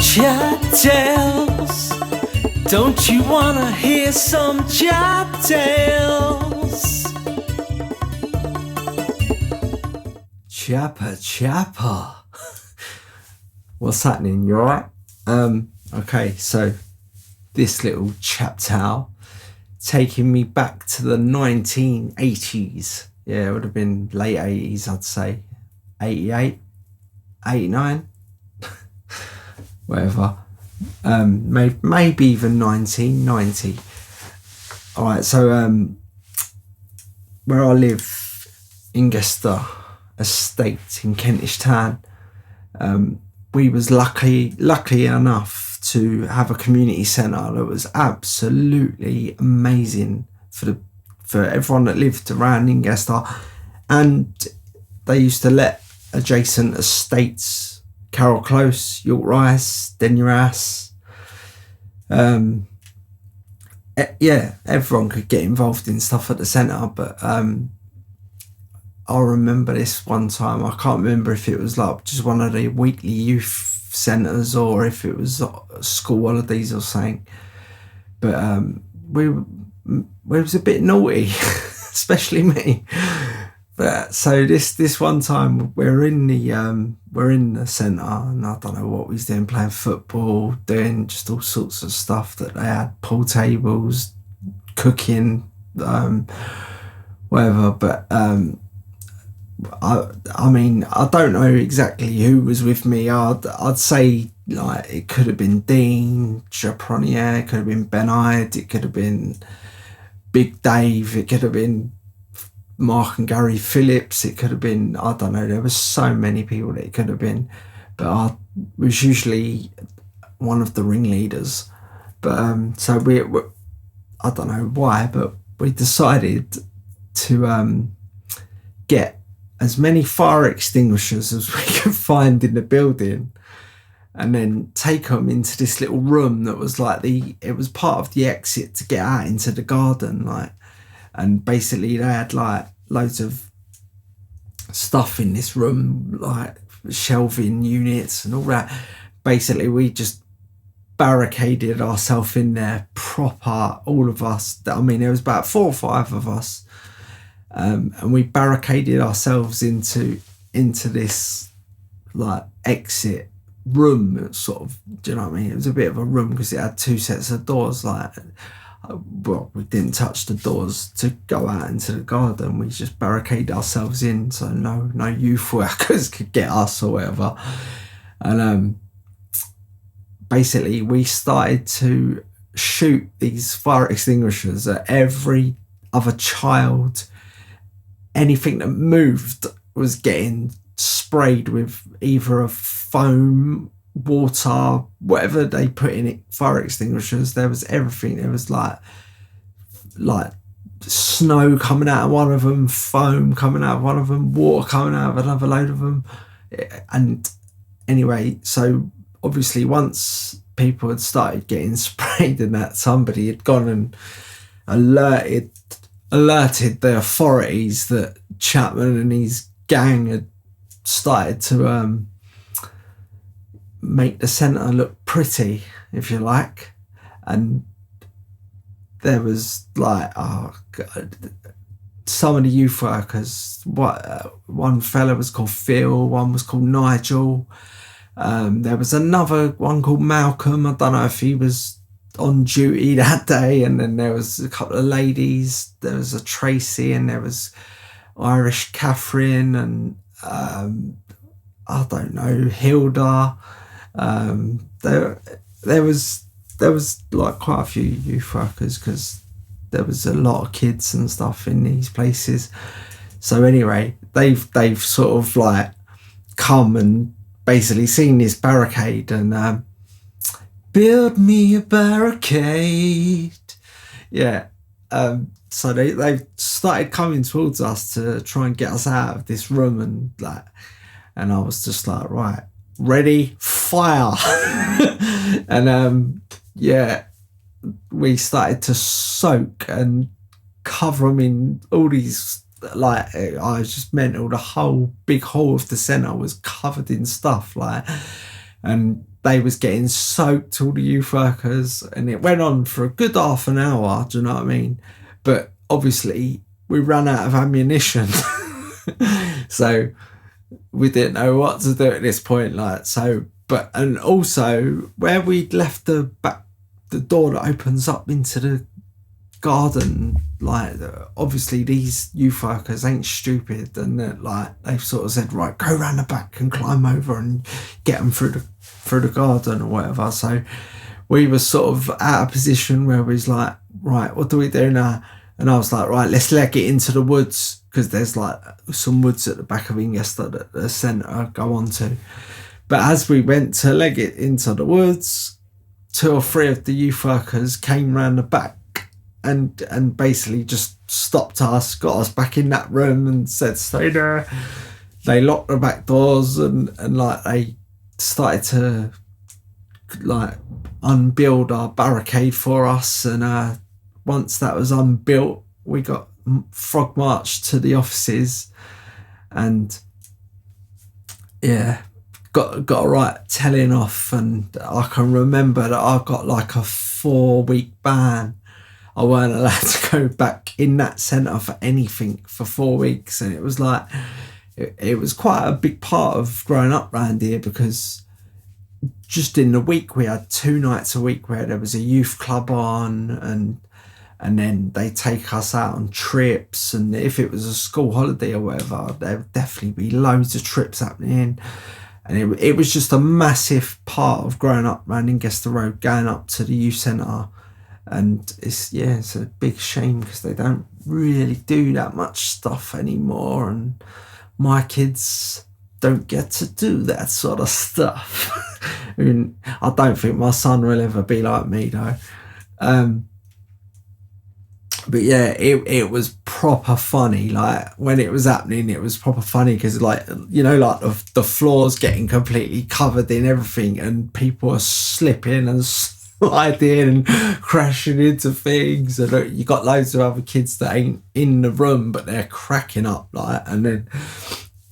Chat tales. Don't you wanna hear some chat tales? Chapper. What's happening? You alright? Okay, so this little chap tale taking me back to the 1980s. Yeah, it would have been late 80s, I'd say. 88, 89, whatever. Maybe even 1990. All right, so where I live in Gester Estate in Kentish Town, we was lucky enough to have a community centre that was absolutely amazing for everyone that lived around in Gester, and they used to let adjacent estates, Carroll Close, York Rice, Denyer-House. Yeah, everyone could get involved in stuff at the centre, but I remember this one time, I can't remember if it was like just one of the weekly youth centres or if it was school holidays or something, but we was a bit naughty, especially me. But so this one time we're in the centre, and I don't know what we was doing, playing football, doing just all sorts of stuff that they had, pool tables, cooking, whatever. But I mean, I don't know exactly who was with me. I'd say like it could have been Dean Chapronier, it could have been Ben Hyde, it could have been Big Dave, it could have been Mark and Gary Phillips, it could have been, I don't know, there was so many people that it could have been, but I was usually one of the ringleaders. But so we I don't know why, but we decided to get as many fire extinguishers as we could find in the building, and then take them into this little room that was like it was part of the exit to get out into the garden, like. And basically they had like loads of stuff in this room, like shelving units and all that. Basically we just barricaded ourselves in there proper, all of us. I mean, there was about 4 or 5 of us, and we barricaded ourselves into this like exit room, sort of, do you know what I mean? It was a bit of a room because it had 2 sets of doors, like, well, we didn't touch the doors to go out into the garden. We just barricaded ourselves in, so no youth workers could get us or whatever. And basically we started to shoot these fire extinguishers at every other child. Anything that moved was getting sprayed with either a foam, water, whatever they put in it, fire extinguishers. There was everything. There was like snow coming out of one of them, foam coming out of one of them, water coming out of another load of them. And anyway, so obviously once people had started getting sprayed and that, somebody had gone and alerted the authorities that Chapman and his gang had started to make the centre look pretty, if you like. And there was like, oh God, some of the youth workers, one fella was called Phil, one was called Nigel, there was another one called Malcolm. I don't know if he was on duty that day. And then there was a couple of ladies, there was a Tracy, and there was Irish Catherine, and I don't know, Hilda. There was like quite a few youth workers because there was a lot of kids and stuff in these places. So anyway, they've sort of like come and basically seen this barricade and build me a barricade. Yeah. So they started coming towards us to try and get us out of this room, and I was just like, right, ready, fire. And yeah, we started to soak and cover them in all these like, I was just mental. The whole big hall of the centre was covered in stuff, like, and they was getting soaked, all the youth workers, and it went on for a good half an hour. Do you know what I mean? But obviously, we ran out of ammunition, so we didn't know what to do at this point. Like, so, but and also where we'd left the door that opens up into the garden, like, obviously these youth workers ain't stupid, and like, they've sort of said, right, go round the back and climb over and get them through the garden or whatever. So we were sort of at a position where we was like, right, what do we do now? And I was like, right, let's leg it into the woods, because there's like some woods at the back of Ingester that the centre go on to. But as we went to leg it into the woods, 2 or 3 of the youth workers came round the back and basically just stopped us, got us back in that room and said, stay there. They locked the back doors and like, they started to like unbuild our barricade for us. And once that was unbuilt, we got frog marched to the offices, and yeah, got a right telling off. And I can remember that I got like a 4-week ban. I weren't allowed to go back in that centre for anything for 4 weeks. And it was like, it was quite a big part of growing up around here, because just in the week we had 2 nights a week where there was a youth club on, and then they take us out on trips. And if it was a school holiday or whatever, there would definitely be loads of trips happening. And it was just a massive part of growing up around Ingester Road, going up to the youth centre. And it's a big shame, because they don't really do that much stuff anymore, and my kids don't get to do that sort of stuff. I mean, I don't think my son will ever be like me though. But yeah, it was proper funny. Like, when it was happening, it was proper funny, because, like, you know, like the floor's getting completely covered in everything, and people are slipping and sliding and crashing into things, and you got loads of other kids that ain't in the room, but they're cracking up, like, and then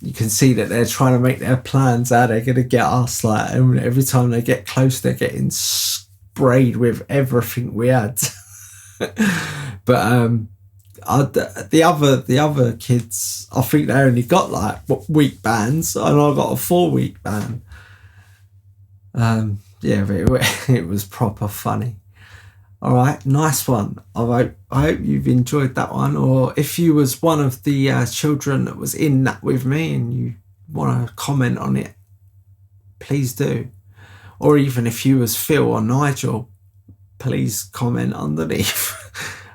you can see that they're trying to make their plans how they're gonna get us, like, and every time they get close, they're getting sprayed with everything we had. But the other kids, I think they only got like week bans, and I got a 4-week ban. Yeah, but it was proper funny. All right, nice one. I hope you've enjoyed that one. Or if you was one of the children that was in that with me and you want to comment on it, please do. Or even if you was Phil or Nigel, please comment underneath.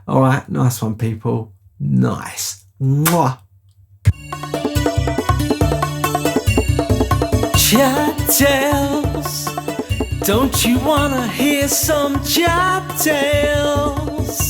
All right, nice one, people. Nice. Mwah. Chat tales. Don't you wanna hear some chat tales?